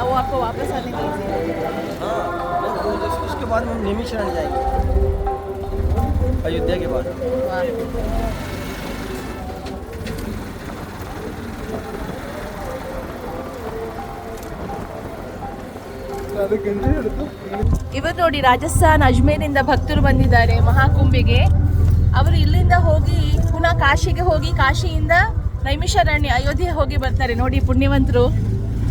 वो आपको वापस आने का easy है। हाँ, उसके बाद हम निमिषारण्य जाएंगे अयोध्या के बाद। वाह। ಇವರು ನೋಡಿ ರಾಜಸ್ಥಾನ್ ಅಜ್ಮೇರಿಂದ ಭಕ್ತರು ಬಂದಿದ್ದಾರೆ ಮಹಾಕುಂಭಿಗೆ. ಅವರು ಇಲ್ಲಿಂದ ಹೋಗಿ ಪುನಃ ಕಾಶಿಗೆ ಹೋಗಿ ಕಾಶಿಯಿಂದ ನೈಮಿಷಾರಣ್ಯ ಅಯೋಧ್ಯೆ ಹೋಗಿ ಬರ್ತಾರೆ. ನೋಡಿ ಪುಣ್ಯವಂತರು.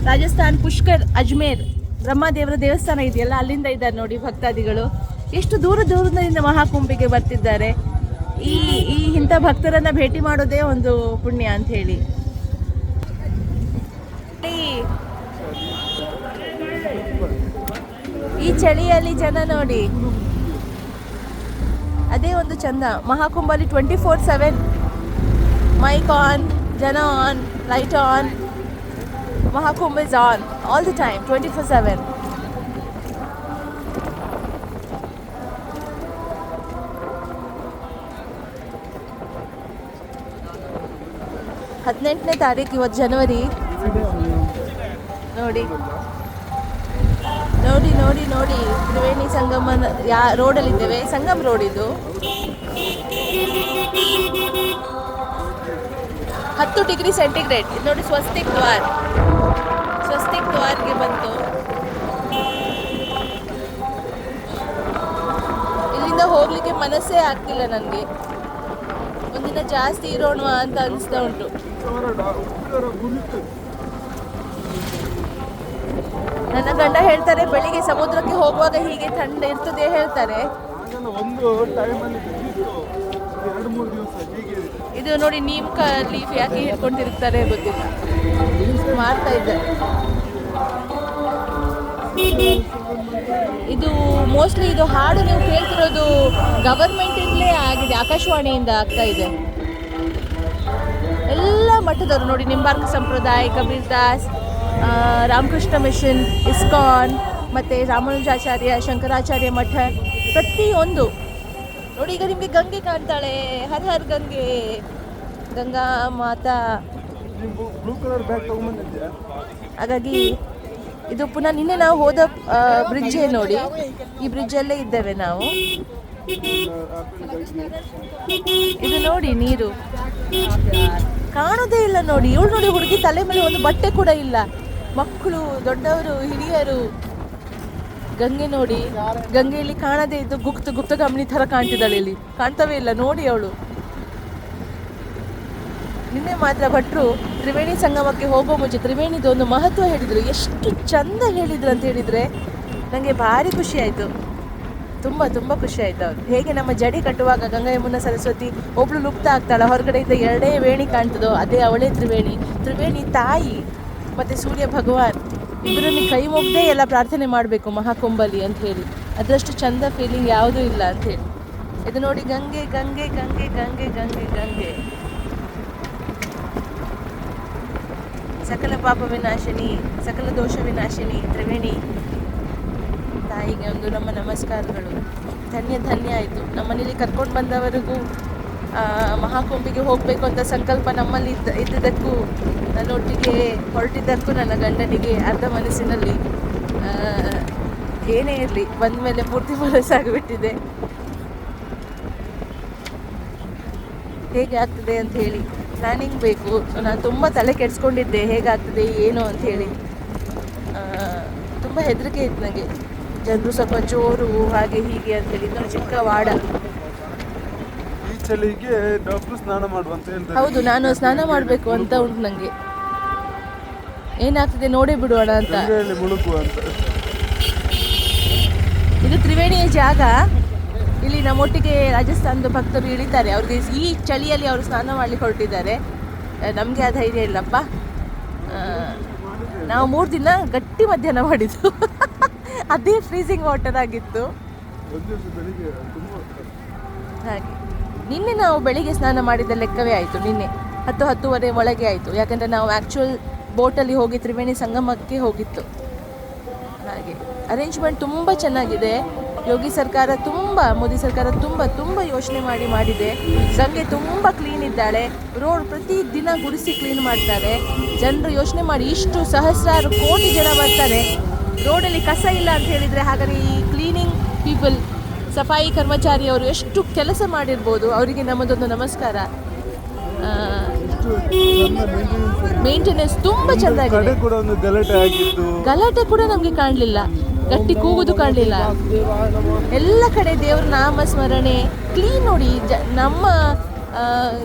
ರಾಜಸ್ಥಾನ್ ಪುಷ್ಕರ್ ಅಜ್ಮೇರ್ ಬ್ರಹ್ಮದೇವರ ದೇವಸ್ಥಾನ ಇದೆಯಲ್ಲ, ಅಲ್ಲಿಂದ ಇದ್ದಾರೆ ನೋಡಿ ಭಕ್ತಾದಿಗಳು. ಎಷ್ಟು ದೂರದಿಂದ ಮಹಾಕುಂಭಿಗೆ ಬರ್ತಿದ್ದಾರೆ. ಈ ಇಂಥ ಭಕ್ತರನ್ನ ಭೇಟಿ ಮಾಡೋದೇ ಒಂದು ಪುಣ್ಯ ಅಂತ ಹೇಳಿ. ಈ ಚಳಿಯಲ್ಲಿ ಜನ ನೋಡಿ, ಅದೇ ಒಂದು ಚಂದ. ಮಹಾಕುಂಭಲ್ಲಿ 24/7 ಮೈಕ್ ಆನ್, ಜನ on, light on. Maha Kumbh is on all the time 24/7. ಹದಿನೆಂಟನೇ ತಾರೀಕು ಇವತ್ತು ಜನವರಿ. ನೋಡಿ ನೋಡಿ ನೋಡಿ ನೋಡಿ ತ್ರಿವೇಣಿ ಸಂಗಮ ರೋಡಲ್ಲಿದ್ದೇವೆ. ಸಂಗಮ್ ರೋಡ್ ಇದು. 10 ಡಿಗ್ರಿ ಸೆಂಟಿಗ್ರೇಡ್. ಇದು ನೋಡಿ ಸ್ವಸ್ತಿಕ್ ದ್ವಾರ್ಗೆ ಬಂತು. ಇಲ್ಲಿಂದ ಹೋಗ್ಲಿಕ್ಕೆ ಮನಸ್ಸೇ ಆಗ್ತಿಲ್ಲ ನನಗೆ. ಒಂದಿನ ಜಾಸ್ತಿ ಇರೋಣ ಅಂತ ಅನಿಸ್ತಾ ಉಂಟು. ನನ್ನ ಗಂಡ ಹೇಳ್ತಾರೆ ಬೆಳಿಗ್ಗೆ ಸಮುದ್ರಕ್ಕೆ ಹೋಗುವಾಗ ಹೀಗೆ ಥಂಡ ಇರ್ತದೆ ಹೇಳ್ತಾರೆ. ಇದು ನೋಡಿ ನೀಮ್ ಲೀಫ್ ಯಾಕೆ ಹಿಡ್ಕೊಂಡಿರ್ತಾರೆ ಗೊತ್ತಿಲ್ಲ, ಮಾಡ್ತಾ ಇದ್ದಾರೆ. ಇದು ಮೋಸ್ಟ್ಲಿ ಇದು ಹಾಡು ನೀವು ಕೇಳ್ತಿರೋದು ಗವರ್ಮೆಂಟಿಂದಲೇ ಆಗಿದೆ, ಆಕಾಶವಾಣಿಯಿಂದ ಆಗ್ತಾ ಇದೆ. ಎಲ್ಲ ಮಠದವರು ನೋಡಿ, ನಿಂಬಾರ್ಕ ಸಂಪ್ರದಾಯ, ಕಬೀರ್ ದಾಸ್, ರಾಮಕೃಷ್ಣ ಮಿಷನ್, ಇಸ್ಕಾನ್, ಮತ್ತು ರಾಮಾನುಜಾಚಾರ್ಯ, ಶಂಕರಾಚಾರ್ಯ ಮಠ, ಪ್ರತಿಯೊಂದು ನೋಡಿ. ಈಗ ನಿಮಗೆ ಗಂಗೆ ಕಾಣ್ತಾಳೆ, ಹರ್ ಹರ್ ಗಂಗೆ, ಗಂಗಾ ಮಾತಾ. ಹಾಗಾಗಿ ಇದು ಪುನಃ ನಿನ್ನೆ ನಾವು ಹೋದ ಬ್ರಿಡ್ಜೇ ನೋಡಿ, ಈ ಬ್ರಿಡ್ಜಲ್ಲೇ ಇದ್ದೇವೆ ನಾವು. ಇದು ನೋಡಿ ನೀರು ಕಾಣೋದೇ ಇಲ್ಲ ನೋಡಿ. ಇವಳು ನೋಡಿ ಹುಡುಗಿ ತಲೆ ಮೇಲೆ ಒಂದು ಬಟ್ಟೆ ಕೂಡ ಇಲ್ಲ. ಮಕ್ಕಳು, ದೊಡ್ಡವರು, ಹಿರಿಯರು. ಗಂಗೆ ನೋಡಿ, ಗಂಗೆಯಲ್ಲಿ ಕಾಣದೇ ಇದ್ದು ಗುಪ್ತ ಗಮನಿ ಥರ ಕಾಣ್ತಿದ್ದಾಳೆ. ಇಲ್ಲಿ ಕಾಣ್ತವೇ ಇಲ್ಲ ನೋಡಿ ಅವಳು. ನಿನ್ನೆ ಮಾತ್ರ ಭಟ್ರು ತ್ರಿವೇಣಿ ಸಂಗಮಕ್ಕೆ ಹೋಗೋ ಮುಂಚೆ ತ್ರಿವೇಣಿದು ಒಂದು ಮಹತ್ವ ಹೇಳಿದರು. ಎಷ್ಟು ಚಂದ ಹೇಳಿದ್ರು ಅಂತ ಹೇಳಿದರೆ ನನಗೆ ಭಾರಿ ಖುಷಿ ಆಯಿತು. ತುಂಬ ತುಂಬ ಖುಷಿ ಆಯಿತು. ಅವರು ಹೇಗೆ ನಮ್ಮ ಜಡಿ ಕಟ್ಟುವಾಗ ಗಂಗಾ ಯಮುನಾ ಸರಸ್ವತಿ ಒಬ್ಳು ಲುಪ್ತ ಆಗ್ತಾಳೆ, ಹೊರಗಡೆಯಿಂದ 2 ವೇಣಿ ಕಾಣ್ತದೋ ಅದೇ ಅವಳೇ ತ್ರಿವೇಣಿ ತಾಯಿ ಮತ್ತು ಸೂರ್ಯ ಭಗವಾನ್ ಇಬ್ಬರನ್ನು ಕೈ ಮುಗ್ದೇ ಎಲ್ಲ ಪ್ರಾರ್ಥನೆ ಮಾಡಬೇಕು ಮಹಾಕುಂಭಲಿ ಅಂತ ಹೇಳಿ. ಅದರಷ್ಟು ಚಂದ ಫೀಲಿಂಗ್ ಯಾವುದೂ ಇಲ್ಲ ಅಂತ ಹೇಳಿ. ಇದು ನೋಡಿ ಗಂಗೆ ಗಂಗೆ ಗಂಗೆ ಗಂಗೆ ಗಂಗೆ ಗಂಗೆ ಸಕಲ ಪಾಪ ವಿನಾಶಿನಿ, ಸಕಲ ದೋಷ ವಿನಾಶಿನಿ ತ್ರಿವೇಣಿ ತಾಯಿಗೆ ಒಂದು ನಮ್ಮ ನಮಸ್ಕಾರಗಳು. ಧನ್ಯ ಆಯಿತು. ನಮ್ಮನೇಲಿ ಕರ್ಕೊಂಡು ಬಂದವರಿಗೂ ಮಹಾಕುಂಭಿಗೆ ಹೋಗಬೇಕು ಅಂತ ಸಂಕಲ್ಪ ನಮ್ಮಲ್ಲಿ ಇದ್ದದಕ್ಕೂ, ನನ್ನೊಟ್ಟಿಗೆ ಹೊರಟಿದ್ದಕ್ಕೂ ನನ್ನ ಗಂಡನಿಗೆ ಅರ್ಧ ಮನಸ್ಸಿನಲ್ಲಿ ಏನೇ ಇರಲಿ ಬಂದ ಮೇಲೆ ಪೂರ್ತಿ ಮನಸ್ಸಾಗಿಬಿಟ್ಟಿದೆ. ಹೇಗೆ ಆಗ್ತದೆ ಅಂತ ಹೇಳಿ ಪ್ಲ್ಯಾನಿಂಗ್ ಬೇಕು. ನಾನು ತುಂಬ ತಲೆ ಕೆಡಿಸ್ಕೊಂಡಿದ್ದೆ ಹೇಗಾಗ್ತದೆ ಏನು ಅಂಥೇಳಿ. ತುಂಬ ಹೆದರಿಕೆ ಇತ್ತು ನನಗೆ. ಜನರು ಸ್ವಲ್ಪ ಜೋರು ಹಾಗೆ ಹೀಗೆ ಅಂತೇಳಿ. ನೋಡಿ ಚಿಕ್ಕ ವಾಡ. ಈ ಚಳಿಗೆ ಡಾಕ್ಟ್ರು ಸ್ನಾನ ಮಾಡುವಂತ ಹೇಳ್ತಾರೆ. ಹೌದು, ನಾನು ಸ್ನಾನ ಮಾಡಬೇಕು ಅಂತ ಉಂಟು ನನಗೆ. ಏನಾಗ್ತದೆ ನೋಡೇ ಬಿಡೋಣ ಅಂತ. ಮುಳುಗುವ ಅಂತ. ಇದು ತ್ರಿವೇಣಿಯ ಜಾಗ. ಇಲ್ಲಿ ನಮ್ಮೊಟ್ಟಿಗೆ ರಾಜಸ್ಥಾನದ ಭಕ್ತರು ಇಳಿತಾರೆ. ಅವ್ರಿಗೆ ಈ ಚಳಿಯಲ್ಲಿ ಅವರು ಸ್ನಾನ ಮಾಡಲಿಕ್ಕೆ ಹೊರಟಿದ್ದಾರೆ. ನಮಗೆ ಆ ಧೈರ್ಯ ಇಲ್ಲಪ್ಪ. ನಾವು 3 ದಿನ ಗಟ್ಟಿ ಮಧ್ಯಾಹ್ನ ಮಾಡಿದ್ದು. ಅದೇ ಫ್ರೀಸಿಂಗ್ ವಾಟರ್ ಆಗಿತ್ತು. ಹಾಗೆ ನಿನ್ನೆ ನಾವು ಬೆಳಿಗ್ಗೆ ಸ್ನಾನ ಮಾಡಿದ ಲೆಕ್ಕವೇ ಆಯಿತು. ನಿನ್ನೆ 10-10:30 ಒಳಗೆ ಆಯಿತು. ಯಾಕಂದರೆ ನಾವು ಆ್ಯಕ್ಚುಯಲ್ ಬೋಟಲ್ಲಿ ಹೋಗಿ ತ್ರಿವೇಣಿ ಸಂಗಮಕ್ಕೆ ಹೋಗಿತ್ತು. ಹಾಗೆ ಅರೇಂಜ್ಮೆಂಟ್ ತುಂಬ ಚೆನ್ನಾಗಿದೆ. ಯೋಗಿ ಸರ್ಕಾರ ಮೋದಿ ಸರ್ಕಾರ ತುಂಬ ಯೋಚನೆ ಮಾಡಿದೆ. ಗಂಗೆ ತುಂಬ ಕ್ಲೀನ್ ಇದ್ದಾಳೆ. ರೋಡ್ ಪ್ರತಿ ದಿನ ಗುಡಿಸಿ ಕ್ಲೀನ್ ಮಾಡ್ತಾರೆ. ಜನರು ಯೋಚನೆ ಮಾಡಿ ಇಷ್ಟು ಸಹಸ್ರಾರು ಕೋಟಿ ಜನ ಬರ್ತಾರೆ, ರೋಡಲ್ಲಿ ಕಸ ಇಲ್ಲ ಅಂತ ಹೇಳಿದರೆ ಹಾಗಾದರೆ ಈ ಕ್ಲೀನಿಂಗ್ ಪೀಪಲ್, ಸಫಾಯಿ ಕರ್ಮಚಾರಿಯವರು ಎಷ್ಟು ಕೆಲಸ ಮಾಡಿರ್ಬೋದು. ಅವರಿಗೆ ನಮ್ಮದೊಂದು ನಮಸ್ಕಾರ. ಮೇಂಟೆನೆನ್ಸ್ ತುಂಬ ಚೆಂದಾಗಿದೆ. ಗಲಾಟೆ ಕೂಡ ನಮಗೆ ಕಾಣಲಿಲ್ಲ, ಗಟ್ಟಿ ಕೂಗುದು ಕಾಣಲಿಲ್ಲ. ಎಲ್ಲ ಕಡೆ ದೇವ್ರ ನಾಮ ಸ್ಮರಣೆ, ಕ್ಲೀನ್ ನೋಡಿ. ನಮ್ಮ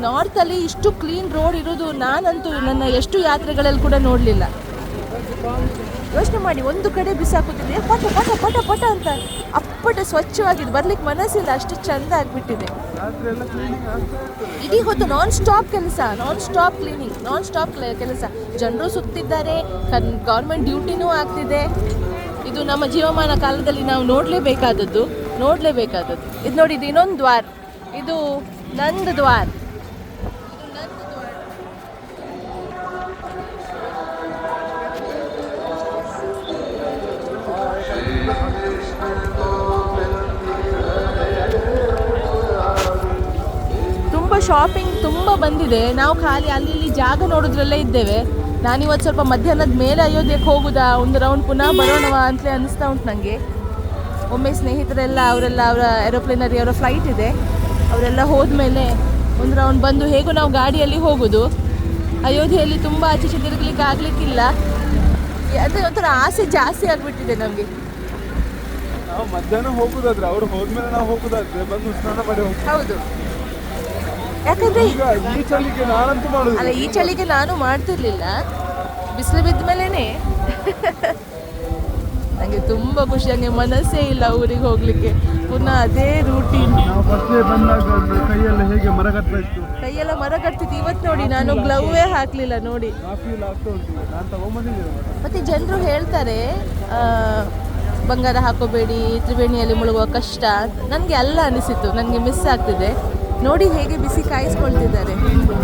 ನಾರ್ತಲ್ಲಿ ಇಷ್ಟು ಕ್ಲೀನ್ ರೋಡ್ ಇರೋದು ನಾನಂತೂ ನನ್ನ ಎಷ್ಟು ಯಾತ್ರೆಗಳಲ್ಲಿ ಕೂಡ ನೋಡಲಿಲ್ಲ. ಯೋಚನೆ ಮಾಡಿ, ಒಂದು ಕಡೆ ಬಿಸಾಕುತ್ತಿದೆ ಪಟ ಪಟ ಪಟ ಪಟ ಅಂತ ಅಪ್ಪಟ ಸ್ವಚ್ಛವಾಗಿದೆ. ಬರ್ಲಿಕ್ಕೆ ಮನಸ್ಸಿಲ್ಲ, ಅಷ್ಟು ಚೆಂದ ಆಗಿಬಿಟ್ಟಿದೆ. ಇಡೀ ಹೊತ್ತು ನಾನ್ ಸ್ಟಾಪ್ ಕೆಲಸ, non stop cleaning, non stop ಕೆಲಸ. ಜನರು ಸುತ್ತಿದ್ದಾರೆ, ಗೌರ್ಮೆಂಟ್ ಡ್ಯೂಟಿನೂ ಆಗ್ತಿದೆ. ಇದು ನಮ್ಮ ಜೀವಮಾನ ಕಾಲದಲ್ಲಿ ನಾವು ನೋಡಲೇಬೇಕಾದದ್ದು. ಇದು ನೋಡಿ, ಇದು ಇನ್ನೊಂದು ದ್ವಾರ, ಇದು ನಂದ್ ದ್ವಾರ. ತುಂಬ ಶಾಪಿಂಗ್ ತುಂಬ ಬಂದಿದೆ. ನಾವು ಖಾಲಿ ಅಲ್ಲಿ ಜಾಗ ನೋಡೋದ್ರಲ್ಲೇ ಇದ್ದೇವೆ. ನಾನಿವತ್ತು ಸ್ವಲ್ಪ ಮಧ್ಯಾಹ್ನದ ಮೇಲೆ ಅಯೋಧ್ಯೆಗೆ ಹೋಗುದಾ, ಒಂದು ರೌಂಡ್ ಪುನಃ ಬರೋಣವಾ ಅಂತಲೇ ಅನ್ನಿಸ್ತಾ ಉಂಟು ನನಗೆ. ಒಮ್ಮೆ ಸ್ನೇಹಿತರೆಲ್ಲ ಅವರ ಏರೋಪ್ಲೇನಲ್ಲಿ ಅವರ ಫ್ಲೈಟ್ ಇದೆ, ಅವರೆಲ್ಲ ಹೋದ್ಮೇಲೆ ಒಂದು ರೌಂಡ್ ಬಂದು ಹೇಗೂ ನಾವು ಗಾಡಿಯಲ್ಲಿ ಹೋಗೋದು. ಅಯೋಧ್ಯೆಯಲ್ಲಿ ತುಂಬ ಆಚೆ ತಿರುಗಲಿಕ್ಕೆ ಆಗಲಿಕ್ಕಿಲ್ಲ. ಅದೇ ಒಂಥರ ಆಸೆ ಜಾಸ್ತಿ ಆಗಿಬಿಟ್ಟಿದೆ ನಮಗೆ. ನಾವು ಮಧ್ಯಾಹ್ನ ಹೋಗುದಾದ್ರೆ, ಅವ್ರು ಹೋದ್ಮೇಲೆ ನಾವು ಹೋಗುದಾದ್ರೆ ಬಂದು ಸ್ನಾನ ಮಾಡಿ ಹೋಗ್ತೀವಿ. ಹೌದು, ಯಾಕಂದ್ರೆ ಈ ಚಳಿಗೆ ನಾನಂತೂ ಮಾಡುದು ಅಲ್ಲ, ಈ ಚಳಿಗೆ ನಾನು ಮಾಡ್ತಿರ್ಲಿಲ್ಲ. ಬಿಸಿಲು ಬಿದ್ದ ಮೇಲೇನೆ ನನಗೆ ತುಂಬ ಖುಷಿ. ನನಗೆ ಮನಸ್ಸೇ ಇಲ್ಲ ಊರಿಗೆ ಹೋಗ್ಲಿಕ್ಕೆ. ಪುನಃ ಅದೇ ರೂಟೀನ್. ನಾವು ಫಸ್ಟ್ ಬಂದಾಗ ಕೈಯೆಲ್ಲ ಹೇಗೆ ಮರ ಕಟ್ತಾ ಇತ್ತು, ಕೈಯೆಲ್ಲ ಮರ ಕಟ್ತಿತ್ತು. ಇವತ್ತು ನೋಡಿ, ನಾನು ಗ್ಲೌವೇ ಹಾಕಲಿಲ್ಲ ನೋಡಿ. ನಾನು ತಗೊಂಬಂದಿದ್ದೇನೆ. ಮತ್ತೆ ಜನರು ಹೇಳ್ತಾರೆ ಬಂಗಾರ ಹಾಕೋಬೇಡಿ, ತ್ರಿವೇಣಿಯಲ್ಲಿ ಮುಳುಗುವ ಕಷ್ಟ. ನನಗೆ ಅಲ್ಲ ಅನಿಸಿತು, ನನಗೆ ಮಿಸ್ ಆಗ್ತಿದೆ. ನೋಡಿ ಹೇಗೆ ಬಿಸಿ ಕಾಯಿಸ್ಕೊಳ್ತಿದ್ದಾರೆ. ಬೆಂಕಿ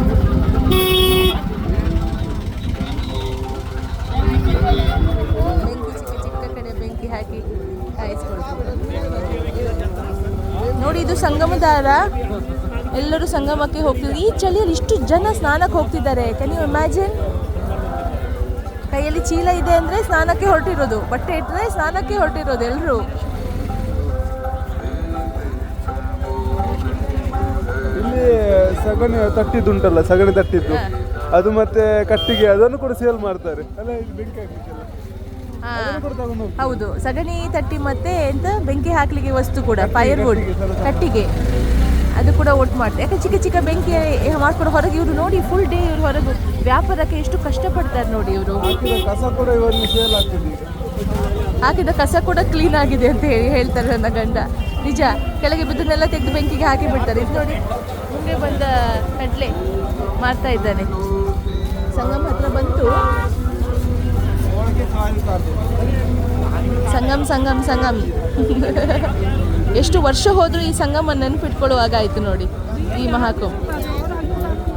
ಚಿಕ್ಕ ಕಡೆ ಬೆಂಕಿ ಹಾಕಿ ಕಾಯಿಸ್ಕೊಳ್ತಿದ್ದಾರೆ ನೋಡಿ. ಇದು ಸಂಗಮದಾರ, ಎಲ್ಲರೂ ಸಂಗಮಕ್ಕೆ ಹೋಗ್ತಿದ್ದಾರೆ. ಈ ಚಳಿಯಲ್ಲಿ ಇಷ್ಟು ಜನ ಸ್ನಾನಕ್ಕೆ ಹೋಗ್ತಿದ್ದಾರೆ. Can you imagine? ಕೈಯಲ್ಲಿ ಚೀಲ ಇದೆ ಅಂದರೆ ಸ್ನಾನಕ್ಕೆ ಹೊರಟಿರೋದು, ಬಟ್ಟೆ ಇಟ್ಟರೆ ಸ್ನಾನಕ್ಕೆ ಹೊರಟಿರೋದು ಎಲ್ಲರೂ. ಇಲ್ಲಿ ಸಗಣಿ ತಟ್ಟಿದ್ದುಂಟಲ್ಲ, ಸಗಣಿ ತಟ್ಟಿದ್ದು, ಅದು ಮತ್ತೆ ಕಟ್ಟಿಗೆ, ಅದನ್ನು ಕೂಡ ಸೇಲ್ ಮಾಡ್ತಾರೆ ಅಲ್ಲ. ಇದು ಬೆಂಕಿ ಹಾಕ್ಲಿಕ್ಕೆಲ್ಲ ಹೌದು, ಸಗಣಿ ತಟ್ಟಿ ಮತ್ತೆ ಎಂತ ಬೆಂಕಿ ಹಾಕ್ಲಿಕ್ಕೆ ವಸ್ತು ಕೂಡ, ಫೈರ್ವುಡ್, ಕಟ್ಟಿಗೆ, ಅದು ಕೂಡ ಒಟ್ಟು ಮಾಡ್ತಾರೆ. ಯಾಕೆ ಚಿಕ್ಕ ಚಿಕ್ಕ ಬೆಂಕಿ ಮಾಡ್ಕೊಂಡು ಹೊರಗೆ ಇವರು ನೋಡಿ, ಫುಲ್ ಡೇ ಇವರು ಹೊರಗೆ ವ್ಯಾಪಾರಕ್ಕೆ ಎಷ್ಟು ಕಷ್ಟಪಡ್ತಾರೆ ನೋಡಿ. ಇವರು ಕಸ ಕೂಡ ಇವರಿಗೆ ಸೇಲ್ ಆಗ್ತದೆ. ಹಾಕಿದ ಕಸ ಕೂಡ ಕ್ಲೀನ್ ಆಗಿದೆ ಅಂತ ಹೇಳ್ತಾರೆ ನನ್ನ ಗಂಡ. ನಿಜ, ಕೆಳಗೆ ಬಿದ್ದನ್ನೆಲ್ಲ ತೆಗೆದು ಬೆಂಕಿಗೆ ಹಾಕಿ ಬಿಡ್ತಾರೆ. ಇದು ನೋಡಿ, ಮುಂದೆ ಬಂದ ಕಡಲೆ ಮಾಡ್ತಾ ಇದ್ದಾನೆ. ಸಂಗಮ ಹತ್ರ ಬಂತು. ಸಂಗಮ್ ಎಷ್ಟು ವರ್ಷ ಹೋದರೂ ಈ ಸಂಗಮ ನೆನಪಿಟ್ಕೊಳ್ಳುವಾಗ ಆಯಿತು ನೋಡಿ, ಈ ಮಹಾಕುಂಭ.